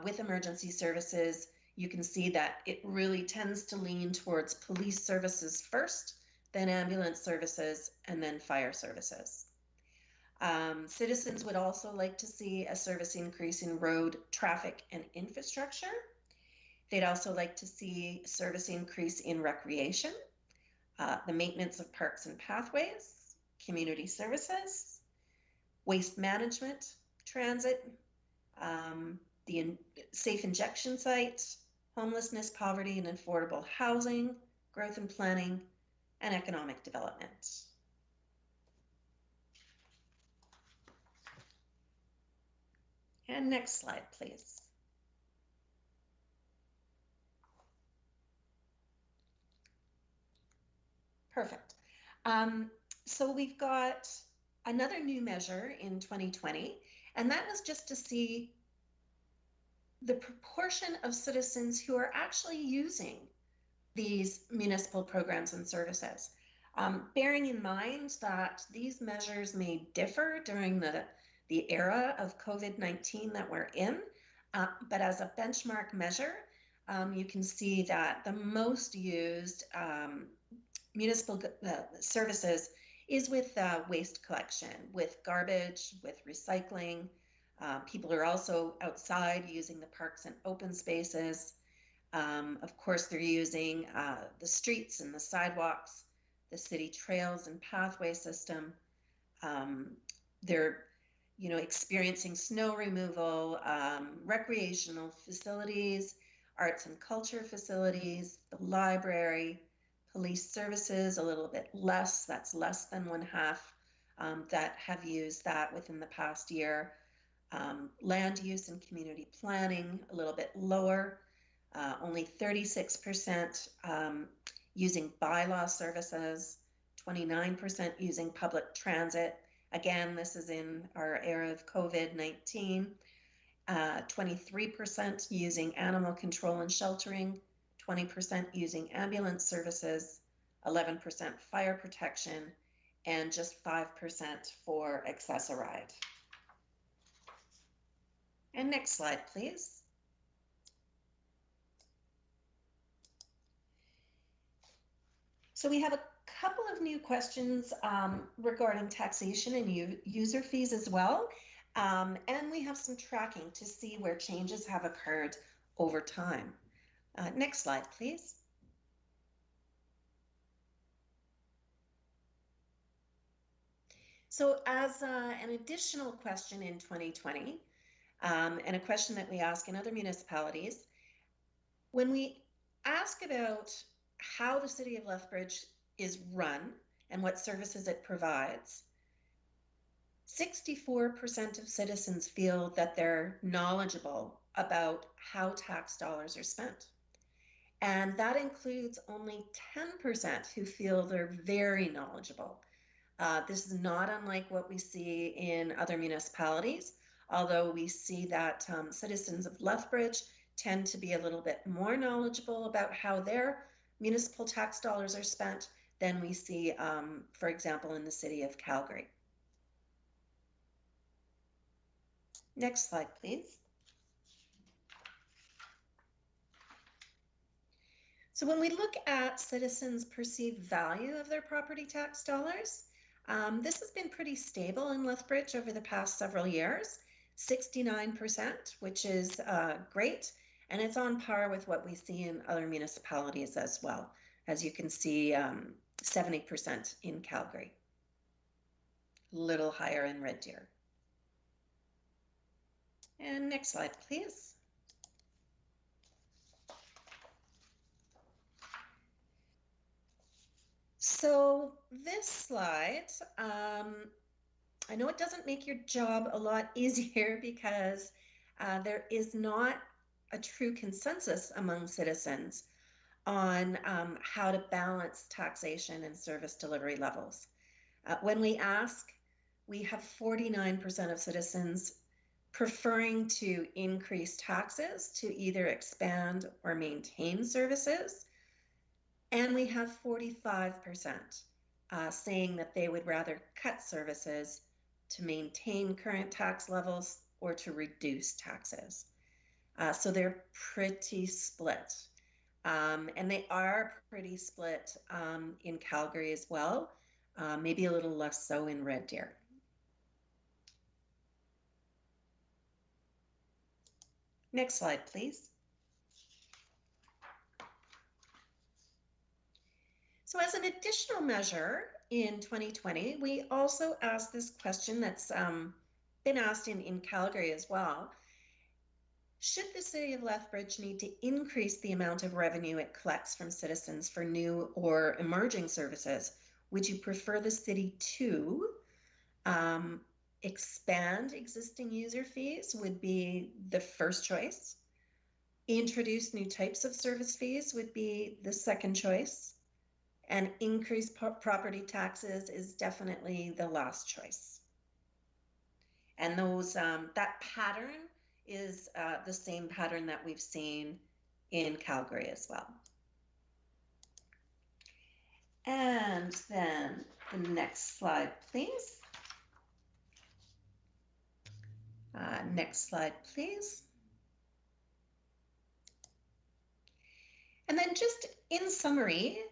with emergency services, you can see that it really tends to lean towards police services first, then ambulance services, and then fire services. Citizens would also like to see a service increase in road, traffic, and infrastructure. They'd also like to see service increase in recreation, the maintenance of parks and pathways, community services, waste management, transit, the safe injection sites, homelessness, poverty, and affordable housing, growth and planning, and economic development. And next slide, please. Perfect. So we've got another new measure in 2020, and that was just to see the proportion of citizens who are actually using these municipal programs and services. Bearing in mind that these measures may differ during the era of COVID-19 that we're in, but as a benchmark measure, you can see that the most used municipal services is with waste collection, with garbage, with recycling. People are also outside using the parks and open spaces. Of course, they're using the streets and the sidewalks, the city trails and pathway system. They're, experiencing snow removal, recreational facilities, arts and culture facilities, the library, police services, a little bit less, that's less than one half that have used that within the past year. Land use and community planning, a little bit lower, only 36% using bylaw services, 29% using public transit. Again, this is in our era of COVID-19. 23% using animal control and sheltering, 20% using ambulance services, 11% fire protection, and just 5% for Access-a-Ride. And next slide, please. So we have a couple of new questions regarding taxation and user fees as well. And we have some tracking to see where changes have occurred over time. Next slide, please. So as an additional question in 2020, and a question that we ask in other municipalities, when we ask about how the city of Lethbridge is run and what services it provides, 64% of citizens feel that they're knowledgeable about how tax dollars are spent. And that includes only 10% who feel they're very knowledgeable. This is not unlike what we see in other municipalities, although we see that citizens of Lethbridge tend to be a little bit more knowledgeable about how their municipal tax dollars are spent than we see, for example, in the city of Calgary. Next slide, please. So when we look at citizens' perceived value of their property tax dollars, this has been pretty stable in Lethbridge over the past several years, 69%, which is great, and it's on par with what we see in other municipalities as well. As you can see, 70% in Calgary, a little higher in Red Deer. And next slide, please. So this slide, I know it doesn't make your job a lot easier because there is not a true consensus among citizens on how to balance taxation and service delivery levels. When we ask, we have 49% of citizens preferring to increase taxes to either expand or maintain services. And we have 45% saying that they would rather cut services to maintain current tax levels or to reduce taxes. So they're pretty split. And they are pretty split in Calgary as well, maybe a little less so in Red Deer. Next slide, please. So as an additional measure in 2020, we also asked this question that's been asked in Calgary as well. Should the city of Lethbridge need to increase the amount of revenue it collects from citizens for new or emerging services? Would you prefer the city to expand existing user fees would be the first choice. Introduce new types of service fees would be the second choice. And increase property taxes is definitely the last choice. And those that pattern is the same pattern that we've seen in Calgary as well. And then the next slide, please. Next slide, please. And then just in summary,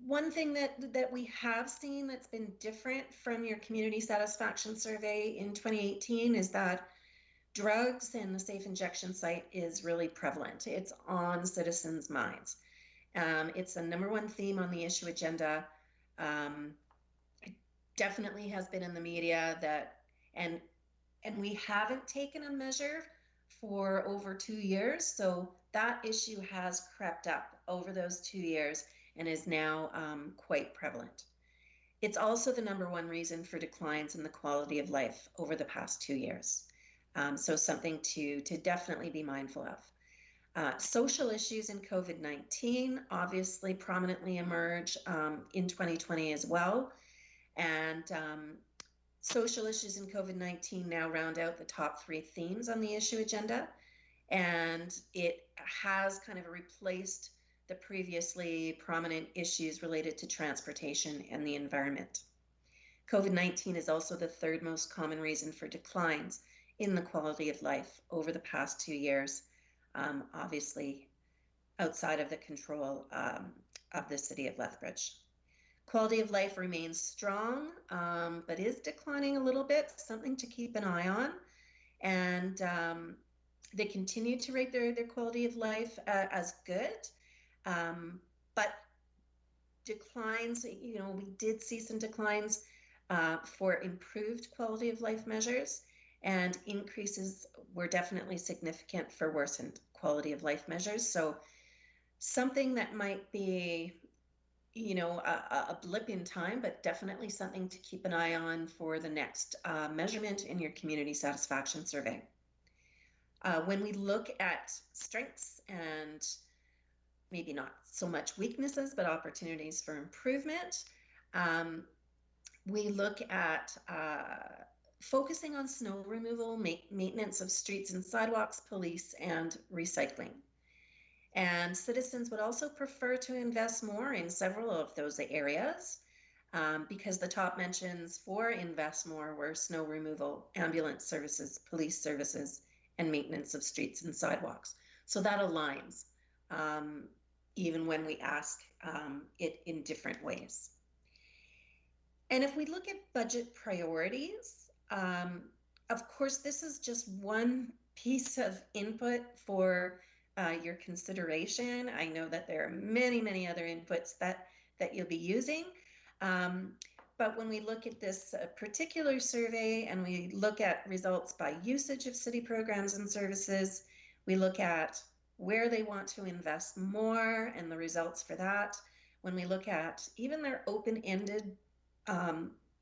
one thing that we have seen that's been different from your community satisfaction survey in 2018 is that drugs and the safe injection site is really prevalent. It's on citizens' minds. It's the #1 theme on the issue agenda. It definitely has been in the media and we haven't taken a measure for over 2 years. So that issue has crept up over those 2 years and is now quite prevalent. It's also the #1 reason for declines in the quality of life over the past 2 years. So something to definitely be mindful of. Social issues in COVID-19 obviously prominently emerge in 2020 as well. And social issues in COVID-19 now round out the top 3 themes on the issue agenda. And it has kind of replaced the previously prominent issues related to transportation and the environment. COVID-19 is also the 3rd most common reason for declines in the quality of life over the past 2 years, obviously outside of the control of the city of Lethbridge. Quality of life remains strong, but is declining a little bit, something to keep an eye on. And they continue to rate their quality of life as good, but declines, we did see some declines for improved quality of life measures, and increases were definitely significant for worsened quality of life measures. So something that might be, a blip in time, but definitely something to keep an eye on for the next measurement in your community satisfaction survey. When we look at strengths and maybe not so much weaknesses, but opportunities for improvement, we look at focusing on snow removal, maintenance of streets and sidewalks, police, and recycling. And citizens would also prefer to invest more in several of those areas because the top mentions for invest more were snow removal, ambulance services, police services, and maintenance of streets and sidewalks. So that aligns even when we ask it in different ways. And if we look at budget priorities, of course, this is just one piece of input for your consideration. I know that there are many, many other inputs that you'll be using. But when we look at this particular survey and we look at results by usage of city programs and services, we look at where they want to invest more and the results for that. When we look at even their open-ended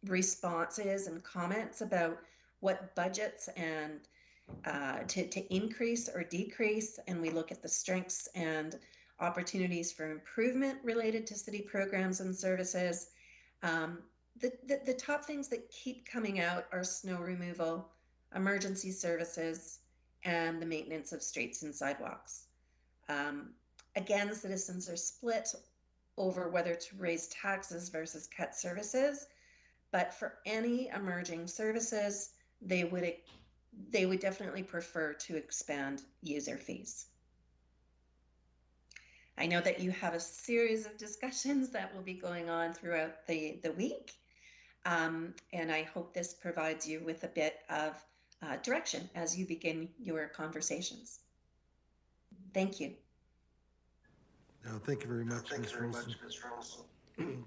responses and comments about what budgets and to increase or decrease, and we look at the strengths and opportunities for improvement related to city programs and services. The top things that keep coming out are snow removal, emergency services, and the maintenance of streets and sidewalks. Again, citizens are split over whether to raise taxes versus cut services, but for any emerging services, they would definitely prefer to expand user fees. I know that you have a series of discussions that will be going on throughout the week, and I hope this provides you with a bit of direction as you begin your conversations. Thank you. Thank you very much, Ms. Rolson.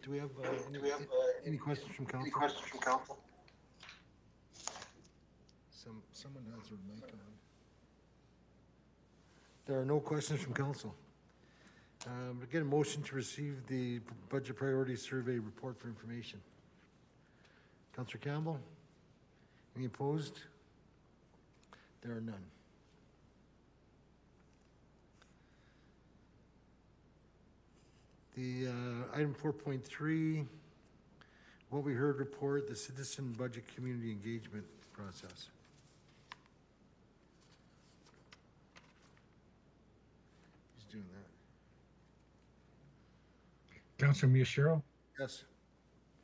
Do we have any questions from council? Someone has their mic on. There are no questions from council. Again, a motion to receive the budget priority survey report for information. Councillor Campbell? Any opposed? There are none. The item 4.3, what we heard report, the citizen budget community engagement process. Who's doing that? Councillor Miyashiro, Yes.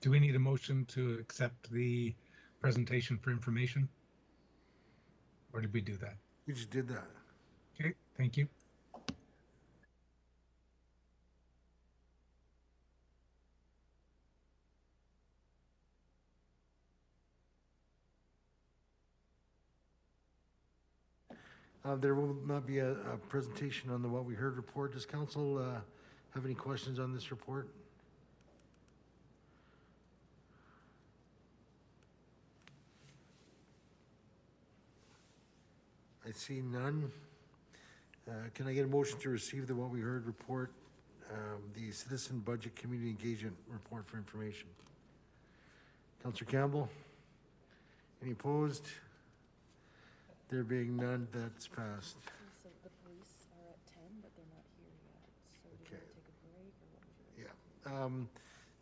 do we need a motion to accept the presentation for information? Or did we do that? We just did that. Okay, thank you. There will not be a presentation on the What We Heard report. Does council have any questions on this report? I see none. Can I get a motion to receive the What We Heard report, the Citizen Budget Community Engagement Report for information? Councillor Campbell? Any opposed? There being none, that's passed. So the police are at 10, but they're not here yet. So do you Okay. want to take a break or what would you like?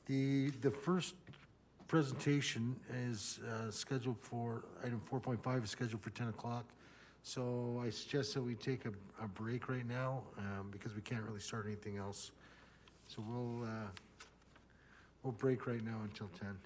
Yeah. The first presentation is scheduled for, item 4.5 is scheduled for 10 o'clock. So I suggest that we take a break right now because we can't really start anything else. So we'll break right now until 10.